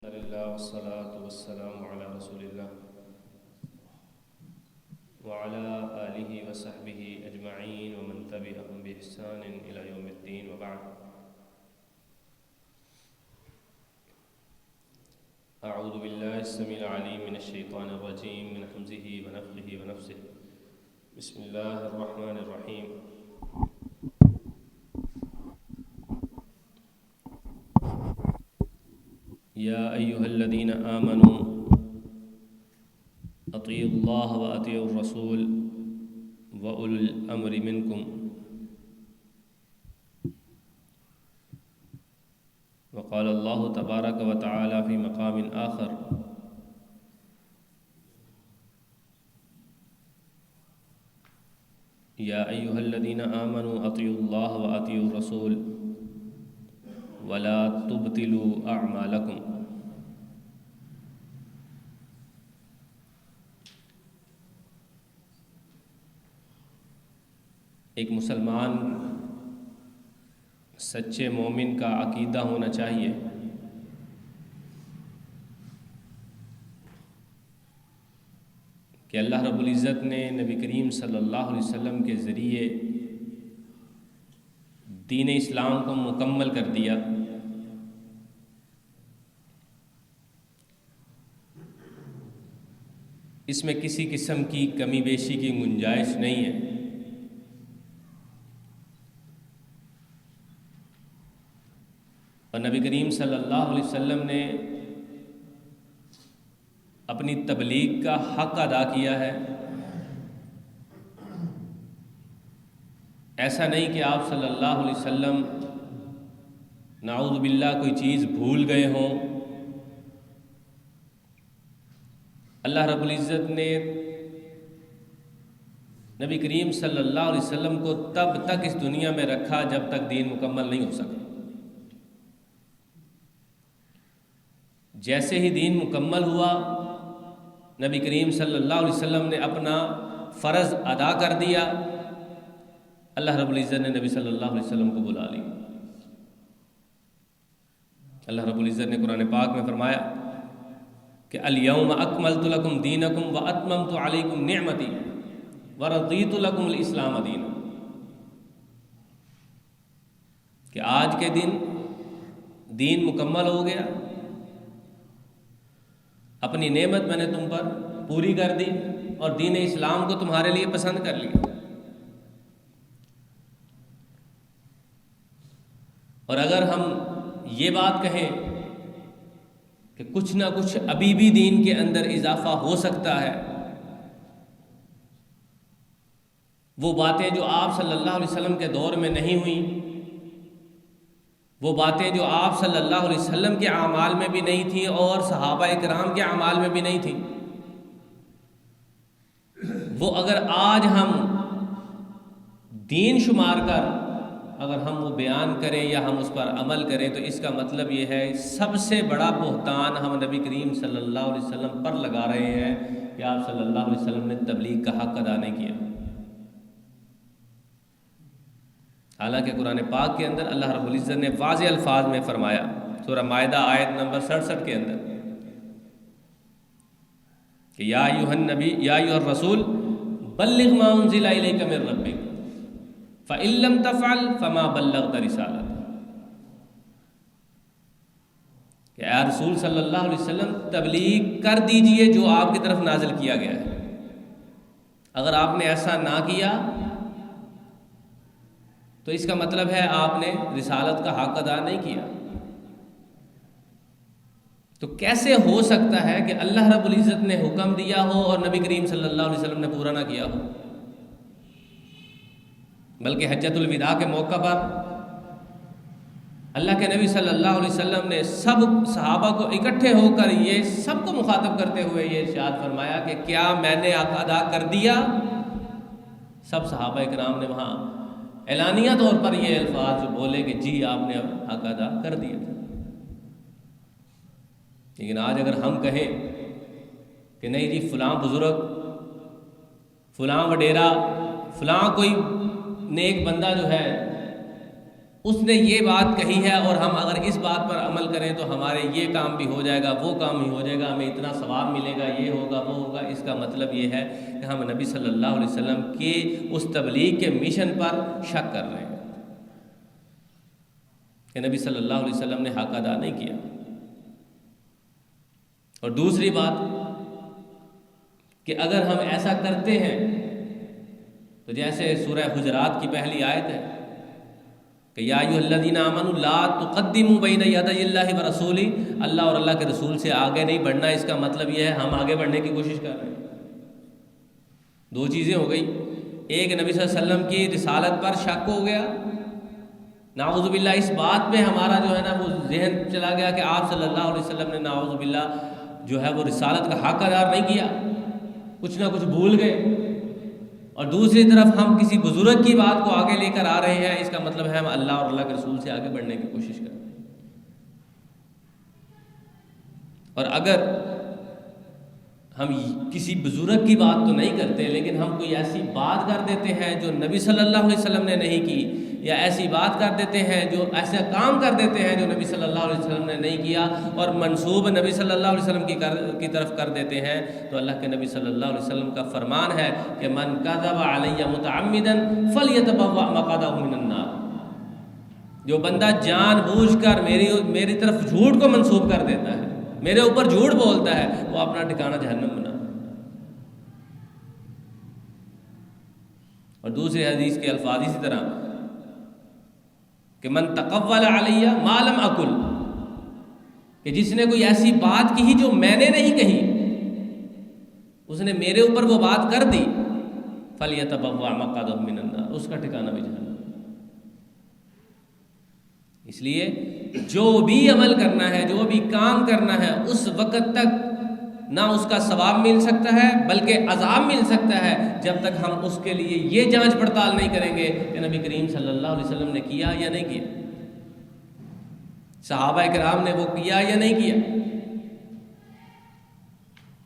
الحمدللہ والصلاة والسلام علی رسول اللہ وعلی آلہ وصحبہ اجمعین ومن تبعہم بإحسان الی یوم الدین وبعد. اعوذ باللہ السمیع العلیم من الشیطان الرجیم من حمزہ ونفخہ ونفثہ. بسم اللہ الرحمن الرحیم. یا ایہا الذین آمنوا اطیعوا اللہ واطیعوا الرسول واولی الامر منکم وقال اللہ تبارک وتعالی فی مقام آخر یا ایہا الذین آمنوا اطیعوا اللہ واطیعوا الرسول ولا تبطلوا اعمالکم. ایک مسلمان سچے مومن کا عقیدہ ہونا چاہیے کہ اللہ رب العزت نے نبی کریم صلی اللہ علیہ وسلم کے ذریعے دین اسلام کو مکمل کر دیا. اس میں کسی قسم کی کمی بیشی کی گنجائش نہیں ہے. اور نبی کریم صلی اللہ علیہ وسلم نے اپنی تبلیغ کا حق ادا کیا ہے. ایسا نہیں کہ آپ صلی اللہ علیہ وسلم نعوذ باللہ کوئی چیز بھول گئے ہوں. اللہ رب العزت نے نبی کریم صلی اللہ علیہ وسلم کو تب تک اس دنیا میں رکھا جب تک دین مکمل نہیں ہو سکا. جیسے ہی دین مکمل ہوا نبی کریم صلی اللہ علیہ وسلم نے اپنا فرض ادا کر دیا. اللہ رب العزت نے نبی صلی اللہ علیہ وسلم کو بلا لی. اللہ رب العزت نے قرآن پاک میں فرمایا کہ الیوم اکملت لکم دینکم واتممت علیکم نعمتی ورضیت لکم الاسلام دینا. کہ آج کے دن دین مکمل ہو گیا, اپنی نعمت میں نے تم پر پوری کر دی اور دین اسلام کو تمہارے لیے پسند کر لیا. اور اگر ہم یہ بات کہیں کہ کچھ نہ کچھ ابھی بھی دین کے اندر اضافہ ہو سکتا ہے, وہ باتیں جو آپ صلی اللہ علیہ وسلم کے دور میں نہیں ہوئیں, وہ باتیں جو آپ صلی اللہ علیہ وسلم کے اعمال میں بھی نہیں تھیں اور صحابہ کرام کے اعمال میں بھی نہیں تھیں, وہ اگر آج ہم دین شمار کر اگر ہم وہ بیان کریں یا ہم اس پر عمل کریں تو اس کا مطلب یہ ہے سب سے بڑا بہتان ہم نبی کریم صلی اللہ علیہ وسلم پر لگا رہے ہیں کہ آپ صلی اللہ علیہ وسلم نے تبلیغ کا حق ادا نہیں کیا. حالانکہ قرآن پاک کے اندر اللہ رب العزت نے واضح الفاظ میں فرمایا سورہ مائدہ آیت نمبر 67 کے اندر کہ یا ایھا النبی یا ایھا الرسول بلغ ما انزل الیک من ربک فإن لم تفعل فما بلغت رسالتہ. کہ اے رسول صلی اللہ علیہ وسلم تبلیغ کر دیجئے جو آپ کی طرف نازل کیا گیا ہے. اگر آپ نے ایسا نہ کیا تو اس کا مطلب ہے آپ نے رسالت کا حق ادا نہیں کیا. تو کیسے ہو سکتا ہے کہ اللہ رب العزت نے حکم دیا ہو اور نبی کریم صلی اللہ علیہ وسلم نے پورا نہ کیا ہو؟ بلکہ حجۃ الوداع کے موقع پر اللہ کے نبی صلی اللہ علیہ وسلم نے سب صحابہ کو اکٹھے ہو کر یہ سب کو مخاطب کرتے ہوئے یہ ارشاد فرمایا کہ کیا میں نے حق ادا کر دیا؟ سب صحابہ کرام نے وہاں اعلانیہ طور پر یہ الفاظ جو بولے کہ جی آپ نے حق ادا کر دیا. لیکن آج اگر ہم کہیں کہ نہیں جی فلاں بزرگ, فلاں وڈیرا, فلاں کوئی نیک بندہ جو ہے اس نے یہ بات کہی ہے اور ہم اگر اس بات پر عمل کریں تو ہمارے یہ کام بھی ہو جائے گا، وہ کام بھی ہو جائے گا، ہمیں اتنا ثواب ملے گا، یہ ہوگا وہ ہوگا، اس کا مطلب یہ ہے کہ ہم نبی صلی اللہ علیہ وسلم کے اس تبلیغ کے مشن پر شک کر رہے ہیں کہ نبی صلی اللہ علیہ وسلم نے حق ادا نہیں کیا۔ اور دوسری بات کہ اگر ہم ایسا کرتے ہیں تو جیسے سورہ حجرات کی پہلی آیت ہے کہ یا ایھا الذین آمنوا لا تقدموا بین یدی اللہ ورسولہ، اللہ اور اللہ کے رسول سے آگے نہیں بڑھنا، اس کا مطلب یہ ہے ہم آگے بڑھنے کی کوشش کر رہے ہیں۔ دو چیزیں ہو گئی، ایک نبی صلی اللہ علیہ وسلم کی رسالت پر شک ہو گیا، نعوذ باللہ اس بات پہ ہمارا جو ہے نا وہ ذہن چلا گیا کہ آپ صلی اللہ علیہ وسلم نے نعوذ باللہ جو ہے وہ رسالت کا حق ادا نہیں کیا، کچھ نہ کچھ بھول گئے۔ اور دوسری طرف ہم کسی بزرگ کی بات کو آگے لے کر آ رہے ہیں، اس کا مطلب ہے ہم اللہ اور اللہ کے رسول سے آگے بڑھنے کی کوشش کر رہے ہیں۔ اور اگر ہم کسی بزرگ کی بات تو نہیں کرتے لیکن ہم کوئی ایسی بات کر دیتے ہیں جو نبی صلی اللہ علیہ وسلم نے نہیں کی، یا ایسی بات کر دیتے ہیں جو ایسا کام کر دیتے ہیں جو نبی صلی اللہ علیہ وسلم نے نہیں کیا اور منسوب نبی صلی اللہ علیہ وسلم کی طرف کر دیتے ہیں، تو اللہ کے نبی صلی اللہ علیہ وسلم کا فرمان ہے کہ من کذب علی متعمدا فلیتبوأ مقعدہ من النار، جو بندہ جان بوجھ کر میری طرف جھوٹ کو منسوب کر دیتا ہے، میرے اوپر جھوٹ بولتا ہے، وہ اپنا ٹھکانہ جہنم بنا۔ اور دوسری حدیث کے الفاظ اسی طرح کہ من تقول علی ما لم اقل، کہ جس نے کوئی ایسی بات کہی جو میں نے نہیں کہی، اس نے میرے اوپر وہ بات کر دی، فلیتبوأ مقعدہ من النار، اس کا ٹھکانہ بھی جہنم۔ اس لیے جو بھی عمل کرنا ہے، جو بھی کام کرنا ہے، اس وقت تک نہ اس کا ثواب مل سکتا ہے بلکہ عذاب مل سکتا ہے جب تک ہم اس کے لیے یہ جانچ پڑتال نہیں کریں گے کہ نبی کریم صلی اللہ علیہ وسلم نے کیا یا نہیں کیا، صحابہ کرام نے وہ کیا یا نہیں کیا۔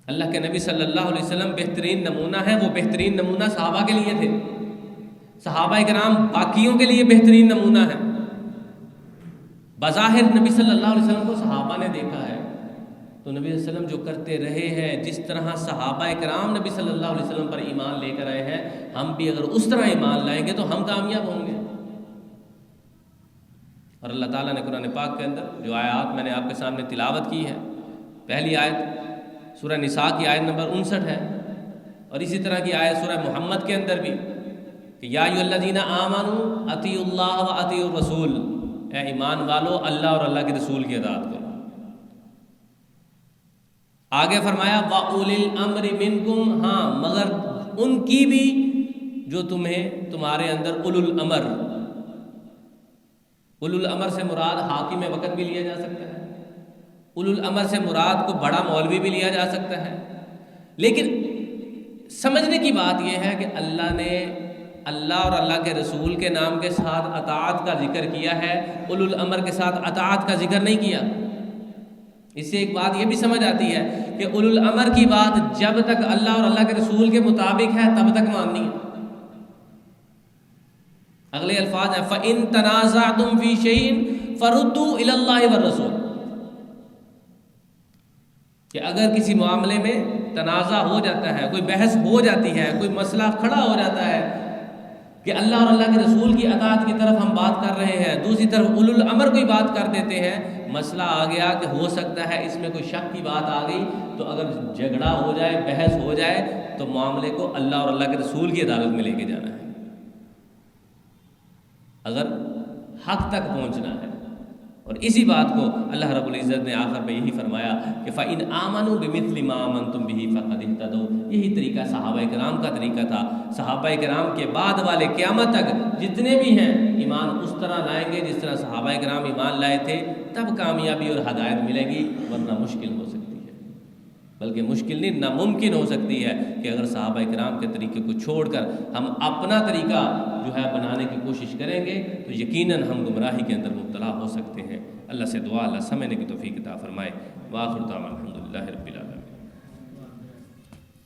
اللہ کے نبی صلی اللہ علیہ وسلم بہترین نمونہ ہے، وہ بہترین نمونہ صحابہ کے لیے تھے، صحابہ کرام باقیوں کے لیے بہترین نمونہ ہے۔ بظاہر نبی صلی اللہ علیہ وسلم کو صحابہ نے دیکھا ہے تو نبی صلی اللہ علیہ وسلم جو کرتے رہے ہیں، جس طرح صحابہ کرام نبی صلی اللہ علیہ وسلم پر ایمان لے کر آئے ہیں، ہم بھی اگر اس طرح ایمان لائیں گے تو ہم کامیاب ہوں گے۔ اور اللہ تعالیٰ نے قرآن پاک کے اندر جو آیات میں نے آپ کے سامنے تلاوت کی ہے، پہلی آیت سورہ نساء کی آیت نمبر 59 ہے، اور اسی طرح کی آیت سورہ محمد کے اندر بھی کہ یا ایھا الذین آمنوا اطیعوا اللہ و اطیعوا الرسول، اے ایمان والو اللہ اور اللہ کے رسول کی اطاعت کرو۔ آگے فرمایا وَأُولِي الْأَمْرِ مِنْكُمْ، ہاں مگر ان کی بھی جو تمہارے اندر اولو الامر، اولو الامر سے مراد حاکم وقت بھی لیا جا سکتا ہے، اولو الامر سے مراد کو بڑا مولوی بھی لیا جا سکتا ہے، لیکن سمجھنے کی بات یہ ہے کہ اللہ نے اللہ اور اللہ کے رسول کے نام کے ساتھ اطاعت کا ذکر کیا ہے، اولو الامر کے ساتھ اطاعت کا ذکر نہیں کیا۔ اس سے ایک بات یہ بھی سمجھ آتی ہے کہ اولو الامر کی بات جب تک اللہ اور اللہ کے رسول کے مطابق ہے تب تک ماننی ہے۔ اگلے الفاظ ہیں فَإِن تَنَازَعْتُمْ فِي شَيْءٍ فَرُدُّوا إِلَى اللَّهِ وَالرَّسُولِ، کہ اگر کسی معاملے میں تنازع ہو جاتا ہے، کوئی بحث ہو جاتی ہے، کوئی مسئلہ کھڑا ہو جاتا ہے کہ اللہ اور اللہ کے رسول کی اطاعت کی طرف ہم بات کر رہے ہیں، دوسری طرف اولو الامر کوئی بات کر دیتے ہیں، مسئلہ آ گیا کہ ہو سکتا ہے اس میں کوئی شک کی بات آ گئی، تو اگر جھگڑا ہو جائے، بحث ہو جائے، تو معاملے کو اللہ اور اللہ کے رسول کی عدالت میں لے کے جانا ہے۔ اگر حق تک پہنچنا ہے، اور اسی بات کو اللہ رب العزت نے آخر میں یہی فرمایا کہ فَإِنْ آمَنُوا بِمِثْلِ مَا آمَنْتُمْ بِهِ فَقَدِ اهْتَدَوْا، یہی طریقہ صحابہ کرام کا طریقہ تھا۔ صحابہ کرام کے بعد والے قیامت تک جتنے بھی ہیں ایمان اس طرح لائیں گے جس طرح صحابہ کرام ایمان لائے تھے، تب کامیابی اور ہدایت ملے گی، ورنہ مشکل ہو سکتی ہے، بلکہ مشکل نہیں ناممکن ہو سکتی ہے کہ اگر صحابہ کرام کے طریقے کو چھوڑ کر ہم اپنا طریقہ جو ہے بنانے کی کوشش کریں گے تو یقیناً ہم گمراہی کے اندر مبتلا ہو سکتے ہیں۔ اللہ سے دعا اللہ سمجھنے کی توفیق عطا فرمائے۔ وآخر دعوانا الحمدللہ رب العالمین۔